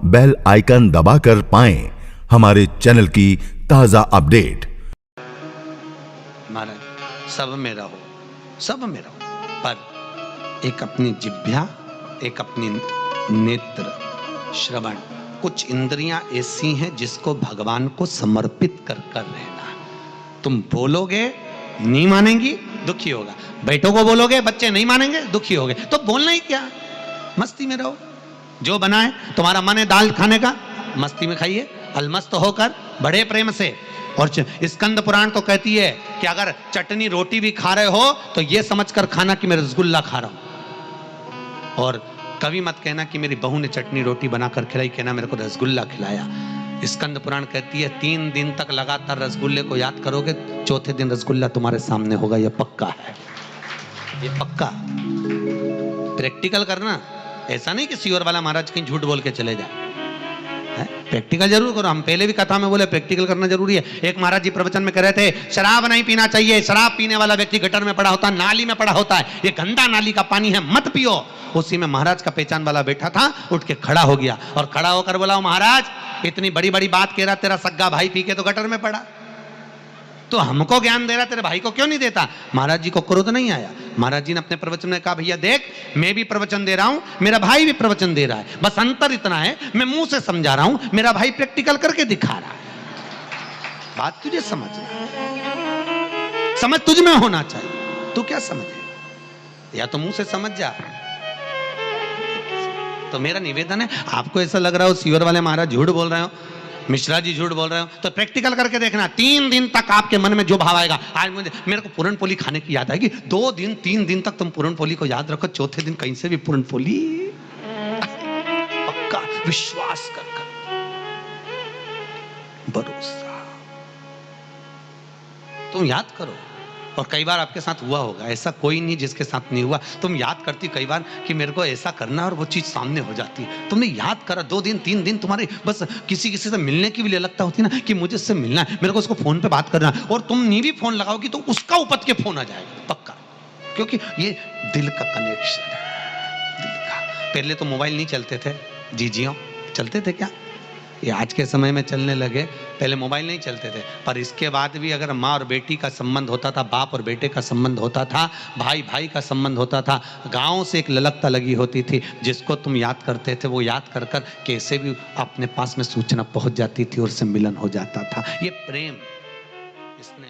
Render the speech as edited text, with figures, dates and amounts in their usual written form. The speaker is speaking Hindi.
बेल आइकन दबाकर पाएं हमारे चैनल की ताजा अपडेट। महाराज सब में रहो, सब में रहो, पर एक अपनी जिह्वा, एक अपनी नेत्र, श्रवण, कुछ इंद्रियां ऐसी हैं जिसको भगवान को समर्पित कर कर रहना। तुम बोलोगे नहीं मानेंगी, दुखी होगा। बेटों को बोलोगे बच्चे नहीं मानेंगे, दुखी होगे। तो बोलना ही क्या, मस्ती में रहो। जो बना है तुम्हारा मन है दाल खाने का, मस्ती में खाइए, अलमस्त होकर बड़े प्रेम से। और स्कंद पुराण तो कहती है कि अगर चटनी रोटी भी खा रहे हो तो ये समझकर खाना कि मैं रसगुल्ला खा रहा हूं। और कभी मत कहना कि मेरी बहू ने चटनी रोटी बनाकर खिलाई, कहना मेरे को रसगुल्ला खिलाया। स्कंद पुराण कहती है 3 दिन तक लगातार रसगुल्ले को याद करोगे, चौथे दिन रसगुल्ला तुम्हारे सामने होगा। यह पक्का है, ये पक्का। प्रैक्टिकल करना, ऐसा नहीं कि सीवर वाला महाराज कहीं झूठ बोल के चले जाए। प्रैक्टिकल जरूर करो। हम पहले भी कथा में बोले प्रैक्टिकल करना जरूरी है। एक महाराज जी प्रवचन में कह रहे थे शराब नहीं पीना चाहिए, शराब पीने वाला व्यक्ति गटर में पड़ा होता है, नाली में पड़ा होता है, ये गंदा नाली का पानी है, मत पियो। उसी में महाराज का पहचान वाला बैठा था, उठ के खड़ा हो गया और खड़ा होकर बोला, महाराज इतनी बड़ी बड़ी बात कह रहा, तेरा सग्गा भाई पी के तो गटर में पड़ा, तो हमको ज्ञान दे रहा, तेरे भाई को क्यों नहीं देता? महाराज जी को क्रोध नहीं आया। महाराज जी ने अपने प्रवचन में कहा, भैया देख, मैं भी प्रवचन दे रहा हूं, मेरा भाई भी प्रवचन दे रहा है, बस अंतर इतना है मैं मुंह से समझा रहा हूं, मेरा भाई प्रैक्टिकल करके दिखा रहा है। बात तुझे समझना, समझ तुझ में होना चाहिए। तू क्या समझे, या तो मुंह से समझ जा। तो मेरा निवेदन है, आपको ऐसा लग रहा हो सीवर वाले महाराज झूठ बोल रहे हो, मिश्रा जी झूठ बोल रहे हो, तो प्रैक्टिकल करके देखना। 3 दिन तक आपके मन में जो भाव आएगा, आज मेरे को पूरन पोली खाने की याद आएगी, 2 दिन 3 दिन तक तुम पूरन पोली को याद रखो, चौथे दिन कहीं से भी पूरन पोली, पक्का विश्वास कर भरोसा, तुम याद करो। और कई बार आपके साथ हुआ होगा, ऐसा कोई नहीं जिसके साथ नहीं हुआ। तुम याद करती कई बार कि मेरे को ऐसा करना, और वो चीज सामने हो जाती है। तुमने याद करा, 2 दिन 3 दिन तुम्हारे बस किसी किसी से मिलने की भी लगता होती ना कि मुझे इससे मिलना है, मेरे को उसको फोन पे बात करना है, और तुम नहीं भी फोन लगाओगी तो उसका उपत के फोन आ जाएगा पक्का, क्योंकि ये दिल का कनेक्शन है, दिल का। पहले तो मोबाइल नहीं चलते थे, जीजियों चलते थे क्या, ये आज के समय में चलने लगे, पहले मोबाइल नहीं चलते थे। पर इसके बाद भी अगर माँ और बेटी का संबंध होता था, बाप और बेटे का संबंध होता था, भाई भाई का संबंध होता था, गांव से एक ललकता लगी होती थी, जिसको तुम याद करते थे, वो याद कर कर कैसे भी अपने पास में सूचना पहुंच जाती थी और उससे मिलन हो जाता था। ये प्रेम, इसने